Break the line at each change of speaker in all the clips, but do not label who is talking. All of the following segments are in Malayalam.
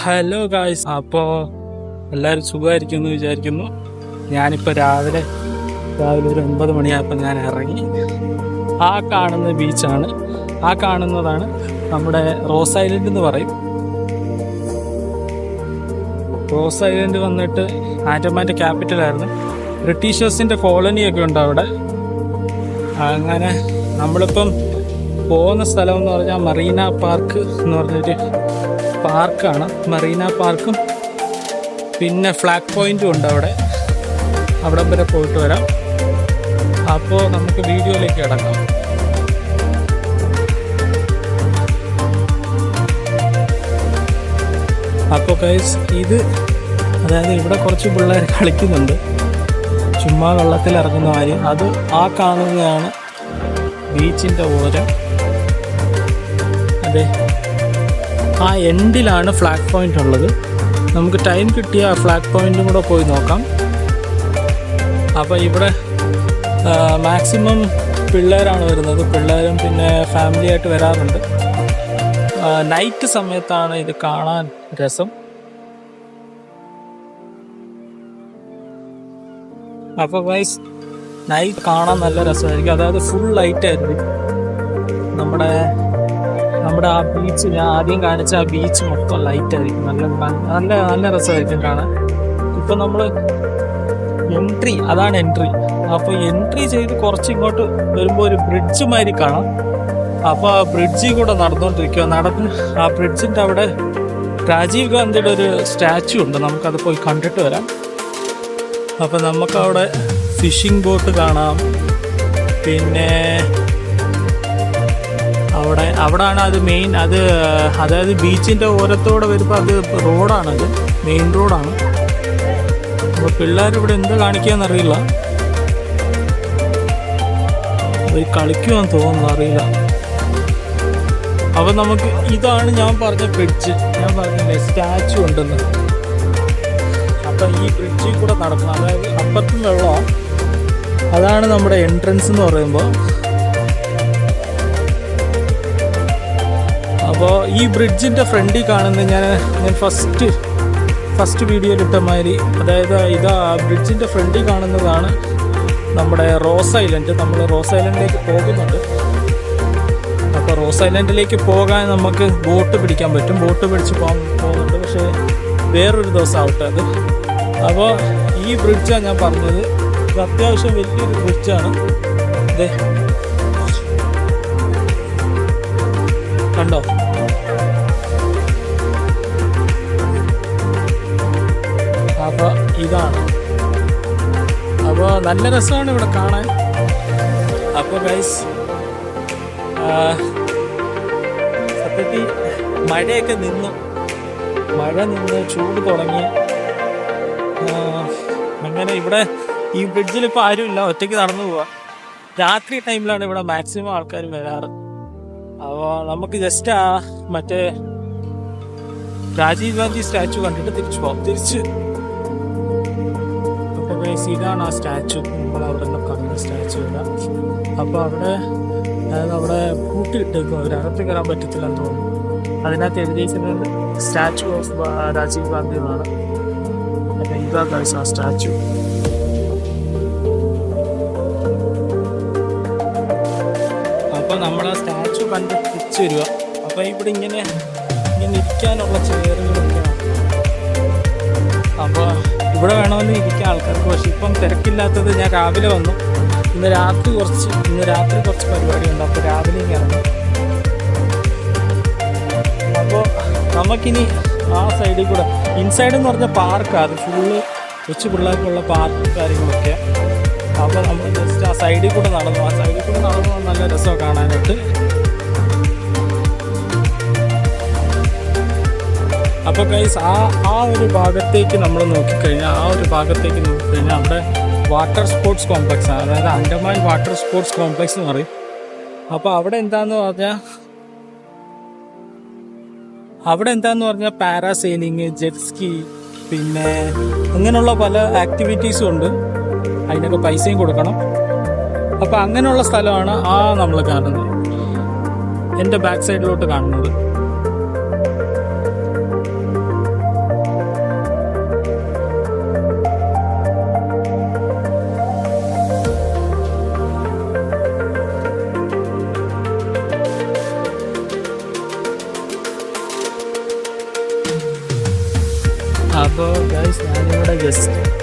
ഹലോ ഗായ്സ്, അപ്പോൾ എല്ലാവരും സുഖമായിരിക്കുമെന്ന് വിചാരിക്കുന്നു. ഞാനിപ്പോൾ രാവിലെ ഒരു 9 മണിയായപ്പോൾ ഞാൻ ഇറങ്ങി. ആ കാണുന്ന ബീച്ചാണ്, ആ കാണുന്നതാണ് നമ്മുടെ റോസ് ഐലൻഡ് എന്ന് പറയും. റോസ് ഐലൻഡ് വന്നിട്ട് ആൻഡമാൻ്റെ ക്യാപിറ്റലായിരുന്നു. ബ്രിട്ടീഷേഴ്സിൻ്റെ കോളനിയൊക്കെ ഉണ്ട് അവിടെ. അങ്ങനെ നമ്മളിപ്പം പോകുന്ന സ്ഥലം എന്ന് പറഞ്ഞാൽ മറീന പാർക്ക് എന്ന് പറഞ്ഞൊരു പാർക്കാണ്. മറീന പാർക്കും പിന്നെ ഫ്ലാഗ് പോയിന്റും ഉണ്ട് അവിടം വരെ പോയിട്ട് വരാം. അപ്പോൾ നമുക്ക് വീഡിയോയിലേക്ക് കിടക്കാം. അപ്പോൾ ഗൈസ്, അതായത് ഇവിടെ കുറച്ച് പിള്ളേർ കളിക്കുന്നുണ്ട്, ചുമ്മാ വെള്ളത്തിൽ ഇറങ്ങുന്ന കാര്യം. അത് ആ കാണുന്നതാണ് ബീച്ചിൻ്റെ ഓരം. അതെ, ആ എൻഡിലാണ് ഫ്ലാഗ് പോയിന്റ് ഉള്ളത്. നമുക്ക് ടൈം കിട്ടിയ ആ ഫ്ലാഗ് പോയിന്റും കൂടെ പോയി നോക്കാം. അപ്പോൾ ഇവിടെ മാക്സിമം പിള്ളേരാണ് വരുന്നത്. പിള്ളേരും പിന്നെ ഫാമിലി ആയിട്ട് വരാറുണ്ട്. നൈറ്റ് സമയത്താണ് ഇത് കാണാൻ രസം. അപ്പോൾ ഗൈസ്, നൈറ്റ് കാണാൻ നല്ല രസമായിരിക്കും. അതായത് ഫുൾ ലൈറ്റ് ആയിരിക്കും. നമ്മുടെ ആ ബീച്ച്, ഞാൻ ആദ്യം കാണിച്ച ആ ബീച്ച് മൊത്തം ലൈറ്റ് ആയിരിക്കും. നല്ല രസമായിരിക്കും കാണാൻ. ഇപ്പം നമ്മൾ അതാണ് എൻട്രി. അപ്പോൾ എൻട്രി ചെയ്ത് കുറച്ച് ഇങ്ങോട്ട് വരുമ്പോൾ ഒരു ബ്രിഡ്ജ് മാതിരി കാണാം. അപ്പോൾ ആ ബ്രിഡ്ജിൽ കൂടെ നടന്നുകൊണ്ടിരിക്കുക. ആ ബ്രിഡ്ജിൻ്റെ അവിടെ രാജീവ് ഗാന്ധിയുടെ ഒരു സ്റ്റാച്ചു ഉണ്ട്. നമുക്കത് പോയി കണ്ടിട്ട് വരാം. അപ്പോൾ നമുക്കവിടെ ഫിഷിംഗ് ബോട്ട് കാണാം. പിന്നെ അവിടാണ് അത് മെയിൻ. അതായത് ബീച്ചിൻ്റെ ഓരത്തോടെ വരുമ്പോൾ അത് റോഡാണത്, മെയിൻ റോഡാണ്. അപ്പോൾ പിള്ളേരിവിടെ എന്ത് കാണിക്കാന്നറിയില്ല. പോയി കളിക്കുമെന്ന് തോന്നുന്നു, അറിയില്ല. അപ്പോൾ നമുക്ക് ഇതാണ് ഞാൻ പറഞ്ഞ ബ്രിഡ്ജ്. ഞാൻ പറഞ്ഞില്ലേ സ്റ്റാച്ചു ഉണ്ടെന്ന്. അപ്പം ഈ ബ്രിഡ്ജിൽ കൂടെ നടക്കണം. അതായത് അപ്പുറത്തും വെള്ളമാണ്. അതാണ് നമ്മുടെ എൻട്രൻസ് എന്ന് പറയുമ്പോൾ. അപ്പോൾ ഈ ബ്രിഡ്ജിൻ്റെ ഫ്രണ്ടിൽ കാണുന്ന ഞാൻ ഫസ്റ്റ് വീഡിയോയിലിട്ട മാതിരി, അതായത് ബ്രിഡ്ജിൻ്റെ ഫ്രണ്ടിൽ കാണുന്നതാണ് നമ്മുടെ റോസ് ഐലൻഡ്. നമ്മൾ റോസ് ഐലൻഡിലേക്ക് പോകുന്നുണ്ട്. അപ്പോൾ റോസ് ഐലൻഡിലേക്ക് പോകാൻ നമുക്ക് ബോട്ട് പിടിക്കാൻ പറ്റും. ബോട്ട് പിടിച്ച് പോകുന്നുണ്ട്. പക്ഷേ വേറൊരു ദിവസം ആവട്ടെ അത്. അപ്പോൾ ഈ ബ്രിഡ്ജാണ് ഞാൻ പറഞ്ഞത്. ഇത് അത്യാവശ്യം വലിയൊരു ബ്രിഡ്ജാണ്. അതെ, കണ്ടോ? അപ്പോൾ ഇതാണ്. അപ്പോൾ നല്ല രസമാണ് ഇവിടെ കാണാൻ. അപ്പോൾ ഗൈസ്, സത്യത്തിൽ മഴയൊക്കെ മഴ നിന്ന് ചൂട് തുടങ്ങി. അങ്ങനെ ഇവിടെ ഈ ബ്രിഡ്ജിൽ ഇപ്പോൾ ആരുമില്ല, ഒറ്റയ്ക്ക് നടന്നു പോവാം. രാത്രി ടൈമിലാണ് ഇവിടെ മാക്സിമം ആൾക്കാർ വരാറ്. അപ്പോൾ നമുക്ക് ജസ്റ്റ് മറ്റേ രാജീവ് ഗാന്ധി സ്റ്റാച്ചു കണ്ടിട്ട് തിരിച്ചു പോകാം. അപ്പോൾ ഇതാണ് ആ സ്റ്റാച്ചു. നമ്മൾ അവിടെ നിന്ന് കാണുന്ന സ്റ്റാച്ചു ഇല്ല. അപ്പോൾ അവിടെ പൂട്ടിയിട്ടേക്കും. അവരകത്ത് കയറാൻ പറ്റത്തില്ലെന്ന് തോന്നുന്നു. അതിനകത്ത് എഴുതിയിരിക്കുന്നത് സ്റ്റാച്ചു ഓഫ് രാജീവ് ഗാന്ധി എന്നാണ്. അപ്പോൾ ഇതാ ഗൈസ് ആ സ്റ്റാച്ചു. അപ്പോൾ നമ്മൾ ആ സ്റ്റാച്ചു കണ്ട് തിരിച്ചു വരിക. അപ്പോൾ ഇവിടെ ഇങ്ങനെ ഇരിക്കാനുള്ള ചെയറുകളൊക്കെയാണ്. അപ്പോൾ ഇവിടെ വേണമെന്ന് ഇരിക്കാൻ ആൾക്കാർക്ക്. പക്ഷെ ഇപ്പം തിരക്കില്ലാത്തത്. ഞാൻ രാവിലെ വന്നു. ഇന്ന് രാത്രി കുറച്ച് പരിപാടിയുണ്ട്. അപ്പോൾ രാവിലെ ഇറങ്ങും. അപ്പോൾ നമുക്കിനി ആ സൈഡിൽ കൂടെ, ഇൻസൈഡ് എന്ന് പറഞ്ഞ പാർക്കാണ്. അത് ഫുള്ള് കൊച്ചു പിള്ളേർക്കുള്ള പാർക്കും കാര്യങ്ങളൊക്കെ. അപ്പോൾ നമ്മൾ ജസ്റ്റ് ആ സൈഡിൽ കൂടെ നടന്നു. നല്ല രസമാണ് കാണാനായിട്ട്. അപ്പോൾ ഗൈസ്, ആ ഒരു ഭാഗത്തേക്ക് നമ്മൾ നോക്കിക്കഴിഞ്ഞാൽ അവിടെ വാട്ടർ സ്പോർട്സ് കോംപ്ലക്സ് ആണ്. അതായത് ആൻഡമാൻ വാട്ടർ സ്പോർട്സ് കോംപ്ലക്സ് എന്ന് പറയും. അപ്പോൾ അവിടെ എന്താന്ന് പറഞ്ഞാൽ പാരാസെയിലിങ്, ജെറ്റ് സ്കീ, പിന്നെ അങ്ങനെയുള്ള പല ആക്ടിവിറ്റീസും ഉണ്ട്. അതിനൊക്കെ പൈസയും കൊടുക്കണം. അപ്പോൾ അങ്ങനെയുള്ള സ്ഥലമാണ് നമ്മൾ കാണുന്നത്. എൻ്റെ ബാക്ക് സൈഡിലോട്ട് കാണുന്നത്.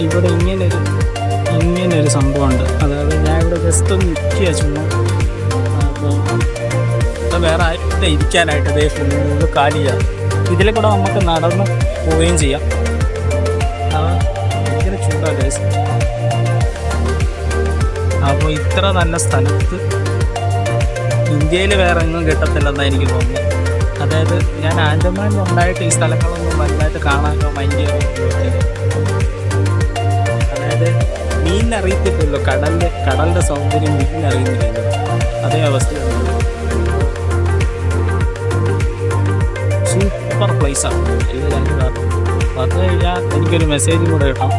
ഇവിടെ ഇങ്ങനൊരു സംഭവമുണ്ട്. അതായത് ഞാൻ ഇവിടെ ജസ്റ്റ് ഒന്ന് നിൽക്കുക ചുമ്മാ. അപ്പോൾ ഇവിടെ വേറെ ആരും ഇരിക്കാനായിട്ട് ഇതേ ഫുള്ള് കാലിയാണ്. ഇതിലെ കൂടെ നമുക്ക് നടന്ന് പോവുകയും ചെയ്യാം. ഭയങ്കര ചൂടാണ് ഗൈസ്. അപ്പോൾ ഇത്ര നല്ല സ്ഥലത്ത് ഇന്ത്യയിൽ വേറെ ഒന്നും കിട്ടത്തില്ലെന്നാണ് എനിക്ക് തോന്നുന്നത്. അതായത് ഞാൻ ആൻഡമാനിൽ ഉണ്ടായിട്ട് ഈ സ്ഥലങ്ങളൊന്നും വലുതായിട്ട് കാണാനോ മൈൻഡ് ചെയ്യാനോ പറ്റില്ല. അതായത് മീനിനറിയത്തില്ലല്ലോ, കടലിൻ്റെ സൗന്ദര്യം മീനിനറിയുന്നില്ലല്ലോ, അതേ അവസ്ഥയാണ്. സൂപ്പർ പ്ലേസാണ് എല്ലാവരും കാരണം. വന്നു കഴിഞ്ഞാൽ എനിക്കൊരു മെസ്സേജും കൂടെ കിട്ടാം.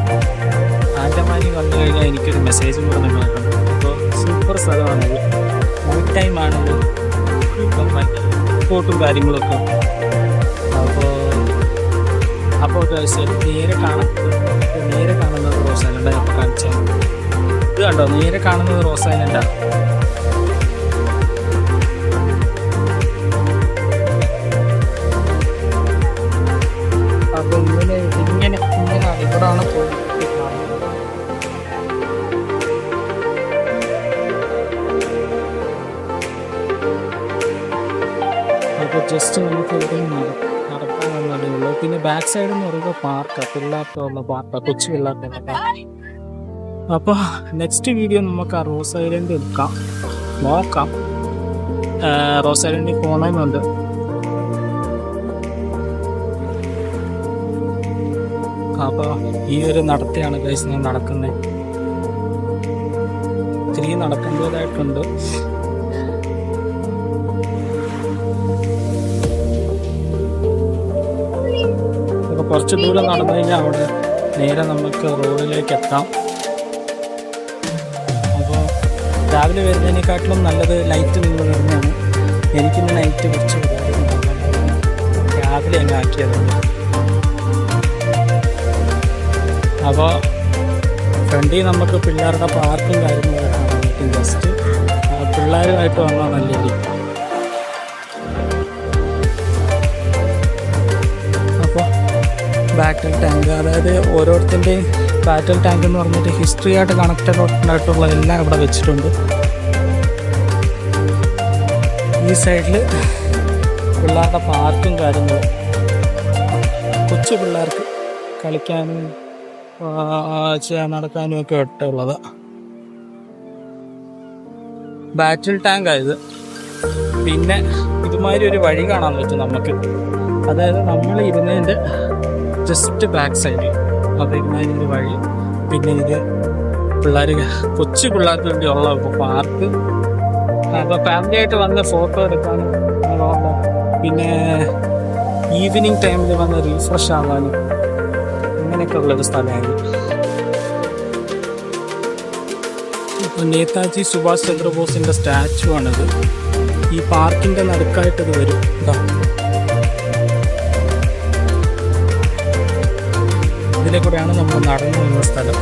ആൻഡമാനിൽ വന്നു കഴിഞ്ഞാൽ എനിക്കൊരു മെസ്സേജും കൂടെ നിങ്ങൾ കിട്ടണം. അപ്പോൾ സൂപ്പർ സ്ഥലമാണിത്. നൈറ്റ് ടൈം ആണെങ്കിൽ ഫോട്ടും കാര്യങ്ങളൊക്കെ. അപ്പോൾ നേരെ കാണുന്നത് റോസ് ഐലൻഡാണ്. അപ്പോൾ കാണിച്ചാൽ ഇത് കണ്ടോ, നേരെ കാണുന്നത് റോസ് ഐലൻഡാണ്. അപ്പോൾ ഇങ്ങനെയാണ് ഇവിടാണ് പോകുന്നത്. അപ്പോൾ ജസ്റ്റ് നമുക്ക് ഇവിടെ നടക്കാനുള്ളതേ ഉള്ളൂ. പിന്നെ ബാക്ക് സൈഡ് എന്ന് പറയുമ്പോൾ പാർക്കാണ്, പിള്ളേർക്കുള്ള പാർക്കാണ്, കൊച്ചു പിള്ളേർക്കുള്ള പാർക്ക്. അപ്പോൾ നെക്സ്റ്റ് വീഡിയോ നമുക്ക് ആ റോസ് ഐലൻഡ് നോക്കാം. റോസ് ഐലൻഡിൽ പോകണമെന്നുണ്ട്. അപ്പോൾ ഈ ഒരു നടത്തിയാണ് ഗൈസ് ഞാൻ നടക്കുന്നത്. ഇത്തിരി നടക്കേണ്ടതായിട്ടുണ്ട്. അപ്പോൾ കുറച്ച് ദൂരം നടന്നു കഴിഞ്ഞാൽ അവിടെ നേരെ നമുക്ക് റോഡിലേക്ക് എത്താം. അപ്പോൾ രാവിലെ വരുന്നതിനെക്കാട്ടിലും നല്ലത് നൈറ്റ് നിങ്ങൾ വരുന്നതാണ്. എനിക്കിന്ന് നൈറ്റ് കുറച്ച് രാവിലെ അങ്ങ് ആക്കിയതുകൊണ്ട്. അപ്പോൾ ഫ്രണ്ടിൽ നമുക്ക് പിള്ളേരുടെ പാർക്കും കാര്യങ്ങളൊക്കെ കാണാൻ പറ്റും. ജസ്റ്റ് പിള്ളേരുമായിട്ട് വന്നാൽ നല്ലതായിരിക്കും. അപ്പോൾ ബാറ്റൽ ടാങ്ക്, അതായത് ഓരോരുത്തരുടെയും ബാറ്റൽ ടാങ്ക് എന്ന് പറഞ്ഞിട്ട് ഹിസ്റ്ററി ആയിട്ട് കണക്റ്റഡ് ആയിട്ടുള്ള എല്ലാം ഇവിടെ വെച്ചിട്ടുണ്ട്. ഈ സൈഡിൽ പിള്ളേരുടെ പാർക്കും കാര്യങ്ങളും, കൊച്ചു പിള്ളേർക്ക് കളിക്കാനും നടക്കാനും ഒക്കെ ഒട്ടുള്ളത്. ബാറ്റിൽ ടാങ്കായത്. പിന്നെ ഇതുമാതിരി ഒരു വഴി കാണാൻ പറ്റും നമുക്ക്. അതായത് നമ്മൾ ഇരുന്നതിൻ്റെ ജസ്റ്റ് ബാക്ക് സൈഡിൽ അത് ഇതുമാതിരി ഒരു വഴി. പിന്നെ ഇത് കൊച്ചു പിള്ളേർക്ക് വേണ്ടിയുള്ള പാർക്ക്. അപ്പോൾ ഫാമിലിയായിട്ട് വന്ന് ഫോട്ടോ എടുക്കാനും, പിന്നെ ഈവനിങ് ടൈമിൽ വന്ന് റീഫ്രഷ് ആവാനും അങ്ങനെയൊക്കെ ഉള്ളൊരു സ്ഥലമാണ്. ഇപ്പോൾ നേതാജി സുഭാഷ് ചന്ദ്രബോസിൻ്റെ സ്റ്റാച്ചു ആണിത്. ഈ പാർക്കിൻ്റെ നടുക്കായിട്ടിത് വരും. ഇതിലെ കൂടെയാണ് നമ്മൾ നടന്നു വന്ന സ്ഥലം.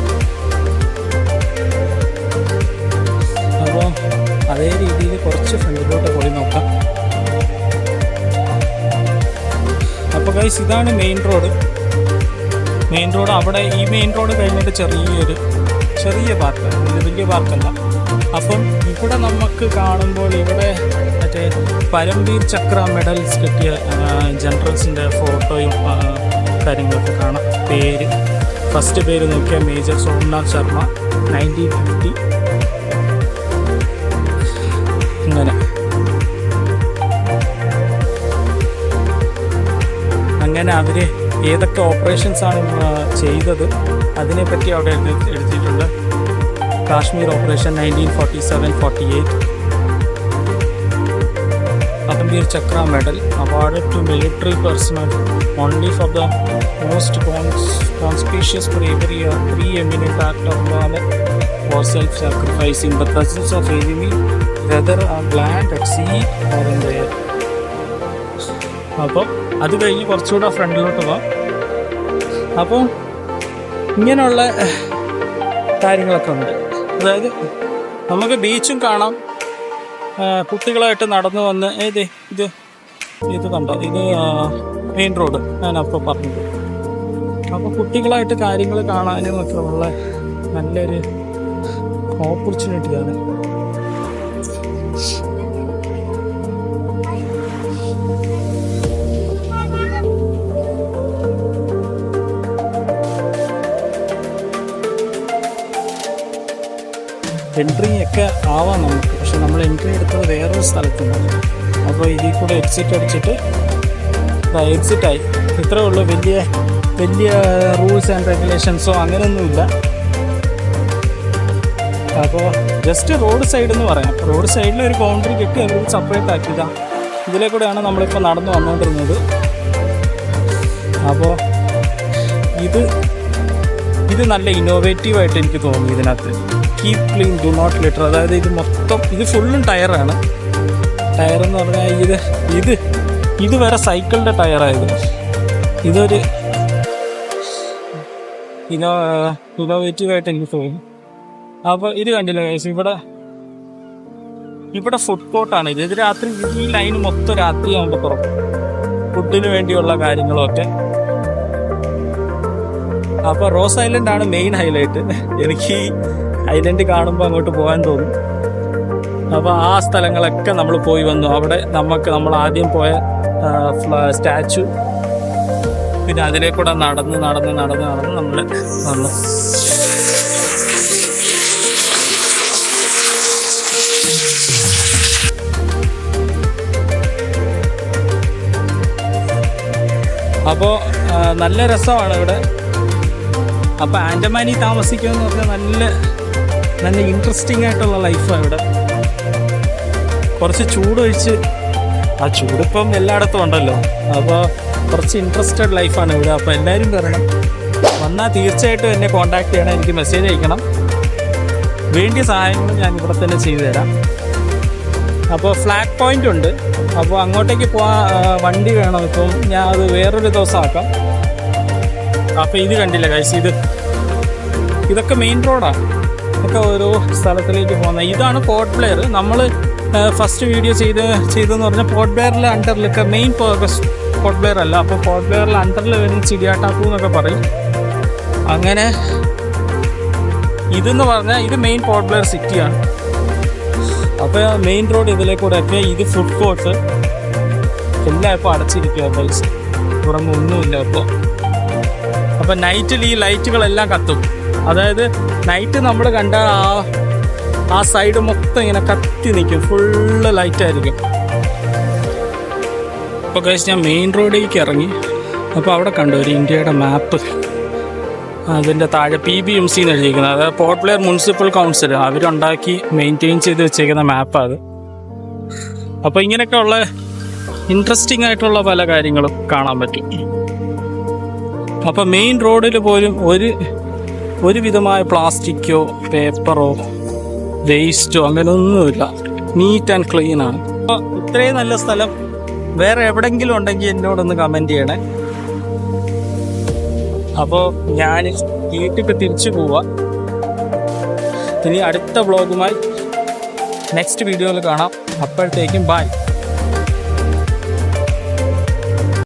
അപ്പോൾ അതേ രീതിയിൽ കുറച്ച് ഫ്രണ്ടിലോട്ട് പോയി നോക്കാം. അപ്പോൾ ഗൈസ് ഇതാണ് മെയിൻ റോഡ്. അവിടെ ഈ മെയിൻ റോഡ് കഴിഞ്ഞിട്ട് ചെറിയ പാർക്ക്, വലിയ പാർക്കല്ല. അപ്പം ഇവിടെ നമുക്ക് കാണുമ്പോൾ ഇവിടെ മറ്റേ പരംവീർ ചക്ര മെഡൽസ് കിട്ടിയ ജനറൽസിൻ്റെ ഫോട്ടോയും കാര്യങ്ങളൊക്കെ കാണാം. ഫസ്റ്റ് പേര് നോക്കിയാൽ മേജർ സോമനാഥ് ശർമ്മ 1950. അങ്ങനെ അവർ ഏതൊക്കെ ഓപ്പറേഷൻസാണ് ചെയ്തത് അതിനെപ്പറ്റി അവിടെ എഴുതിയിട്ടുണ്ട്. Kashmir operation 1947-48. Paramvir Chakra medal awarded to military personnel only for the most conspicuous bravery or preeminent act of valor or self-sacrifice in the presence of enemy, whether on land, at sea or in the air. അപ്പോൾ അത് കഴിഞ്ഞ് കുറച്ചുകൂടെ ഫ്രണ്ടിലോട്ട് പോകാം. അപ്പോൾ ഇങ്ങനെയുള്ള കാര്യങ്ങളൊക്കെ ഉണ്ട്. അതായത് നമുക്ക് ബീച്ചും കാണാം. കുട്ടികളായിട്ട് നടന്നു വന്ന് ഇത് കണ്ടോ, ഇത് മെയിൻ റോഡ് ഞാനപ്പോൾ പറഞ്ഞത്. അപ്പോൾ കുട്ടികളായിട്ട് കാര്യങ്ങൾ കാണാനും ഒക്കെ ഉള്ള നല്ലൊരു ഓപ്പർച്യൂണിറ്റിയാണ്. എൻട്രി ഒക്കെ ആവാം നമുക്ക്, പക്ഷെ നമ്മൾ എൻട്രി എടുത്തത് വേറൊരു സ്ഥലത്തുണ്ട്. അപ്പോൾ ഇതിൽ കൂടെ എക്സിറ്റ് അടിച്ചിട്ട് എക്സിറ്റായി. ഇത്രേ ഉള്ളൂ. വലിയ റൂൾസ് ആൻഡ് റെഗുലേഷൻസോ അങ്ങനെയൊന്നുമില്ല. അപ്പോൾ ജസ്റ്റ് റോഡ് സൈഡ് എന്ന് പറയാം. റോഡ് സൈഡിൽ ഒരു ബൗണ്ടറി കെട്ടി അവർ സെപ്പറേറ്റ് ആക്കിയതാണ്. ഇതിലെ കൂടെയാണ് നമ്മളിപ്പോൾ നടന്നു വന്നുകൊണ്ടിരുന്നത്. അപ്പോൾ ഇത് നല്ല ഇന്നോവേറ്റീവായിട്ട് എനിക്ക് തോന്നി ഇതിനകത്ത്. Keep clean, do not litter. അതായത് ഇത് ഫുള്ളും ടയറാണ്. ടയറെന്ന് പറഞ്ഞാൽ ഇത് വരെ സൈക്കിളിൻ്റെ ടയറായത്. ഇതൊരു ഇന്നോവേറ്റീവായിട്ട് എനിക്ക് തോന്നി. അപ്പോൾ ഇത് കണ്ടില്ല ഗൈസ്, ഇവിടെ ഫുഡ് കോർട്ടാണ്. ഇത് രാത്രി ഈ ലൈൻ മൊത്തം രാത്രിയാകുമ്പോൾ തുറക്കും, ഫുഡിന് വേണ്ടിയുള്ള കാര്യങ്ങളൊക്കെ. അപ്പോൾ റോസ് ഐലൻഡ് ആണ് മെയിൻ ഹൈലൈറ്റ്. എനിക്ക് ഈ ഐലൻഡ് കാണുമ്പോൾ അങ്ങോട്ട് പോകാൻ തോന്നും. അപ്പോൾ ആ സ്ഥലങ്ങളൊക്കെ നമ്മൾ പോയി വന്നു. അവിടെ നമ്മൾ ആദ്യം പോയ സ്റ്റാച്ചു, പിന്നെ അതിലേക്കൂടെ നടന്ന് നമ്മൾ വന്നു. അപ്പോൾ നല്ല രസമാണ് ഇവിടെ. അപ്പോൾ ആൻഡമാനിൽ താമസിക്കുക എന്ന് പറഞ്ഞാൽ നല്ല ഇൻട്രസ്റ്റിംഗ് ആയിട്ടുള്ള ലൈഫാണ് ഇവിടെ. കുറച്ച് ചൂടൊഴിച്ച്, ആ ചൂടിപ്പം എല്ലായിടത്തും ഉണ്ടല്ലോ. അപ്പോൾ കുറച്ച് ഇൻട്രസ്റ്റഡ് ലൈഫാണ് ഇവിടെ. അപ്പോൾ എല്ലാവരും വരണം. വന്നാൽ തീർച്ചയായിട്ടും എന്നെ കോൺടാക്ട് ചെയ്യണം, എനിക്ക് മെസ്സേജ് അയക്കണം. വേണ്ടിയ സഹായങ്ങൾ ഞാൻ ഇവിടെ തന്നെ ചെയ്തു തരാം. അപ്പോൾ ഫ്ലാഗ് പോയിൻ്റ് ഉണ്ട്. അപ്പോൾ അങ്ങോട്ടേക്ക് പോകാൻ വണ്ടി വേണം. ഇപ്പം ഞാൻ അത് വേറൊരു ദിവസം ആക്കാം. അപ്പോൾ ഇത് കണ്ടില്ല ഗൈസ്, ഇതൊക്കെ മെയിൻ റോഡാണ്. ഒക്കെ ഓരോ സ്ഥലത്തിലേക്ക് പോകുന്നത്. ഇതാണ് പോർട്ട് ബ്ലെയർ. നമ്മൾ ഫസ്റ്റ് വീഡിയോ ചെയ്തെന്ന് പറഞ്ഞാൽ പോർട്ട് ബ്ലെയറിൽ അണ്ടറിലൊക്കെ മെയിൻ പോർട്ട് ബ്ലെയർ അല്ല. അപ്പോൾ പോർട്ട് ബ്ലെയറിൽ അണ്ടറിൽ വരുന്ന ചിരിയാട്ടാപ്പൂ എന്നൊക്കെ പറയും. അങ്ങനെ ഇതെന്ന് പറഞ്ഞാൽ ഇത് മെയിൻ പോർട്ട് ബ്ലെയർ സിറ്റിയാണ്. അപ്പോൾ മെയിൻ റോഡ് ഇതിലേക്കൂടെയൊക്കെ. ഇത് ഫുഡ് കോർട്ട് എല്ലാം ഇപ്പോൾ അടച്ചിരിക്കുക ഗൈസ്, തുറന്നൊന്നുമില്ല ഇപ്പോൾ. അപ്പോൾ നൈറ്റിൽ ഈ ലൈറ്റുകളെല്ലാം കത്തും. അതായത് നൈറ്റ് നമ്മൾ കണ്ട ആ സൈഡ് മൊത്തം ഇങ്ങനെ കത്തി നിൽക്കും, ഫുള്ള് ലൈറ്റായിരിക്കും. അപ്പോൾ ഗൈസ് ഞാൻ മെയിൻ റോഡിലേക്ക് ഇറങ്ങി. അപ്പോൾ അവിടെ കണ്ടു ഒരു ഇന്ത്യയുടെ മാപ്പ്. അതിൻ്റെ താഴെ PBMC എന്ന് എഴുതിയിരിക്കുന്നത്. അതായത് പോർട്ട് ബ്ലെയർ മുനിസിപ്പൽ കൗൺസിൽ അവരുണ്ടാക്കി മെയിൻറ്റെയിൻ ചെയ്ത് വെച്ചേക്കുന്ന മാപ്പാണ് അത്. അപ്പോൾ ഇങ്ങനെയൊക്കെ ഉള്ള ഇൻട്രസ്റ്റിംഗ് ആയിട്ടുള്ള പല കാര്യങ്ങളും കാണാൻ പറ്റും. അപ്പോൾ മെയിൻ റോഡിൽ പോലും ഒരു വിധമായ പ്ലാസ്റ്റിക്കോ പേപ്പറോ വേസ്റ്റോ അങ്ങനെയൊന്നുമില്ല. നീറ്റ് ആൻഡ് ക്ലീൻ ആണ്. അപ്പോൾ ഇത്രയും നല്ല സ്ഥലം വേറെ എവിടെയെങ്കിലും ഉണ്ടെങ്കിൽ എന്നോടൊന്ന് കമൻറ്റ് ചെയ്യണേ. അപ്പോൾ ഞാൻ വീട്ടിൽ തിരിച്ചു പോവാം. ഇനി അടുത്ത വ്ളോഗുമായി നെക്സ്റ്റ് വീഡിയോയിൽ കാണാം. അപ്പോഴത്തേക്കും ബൈ.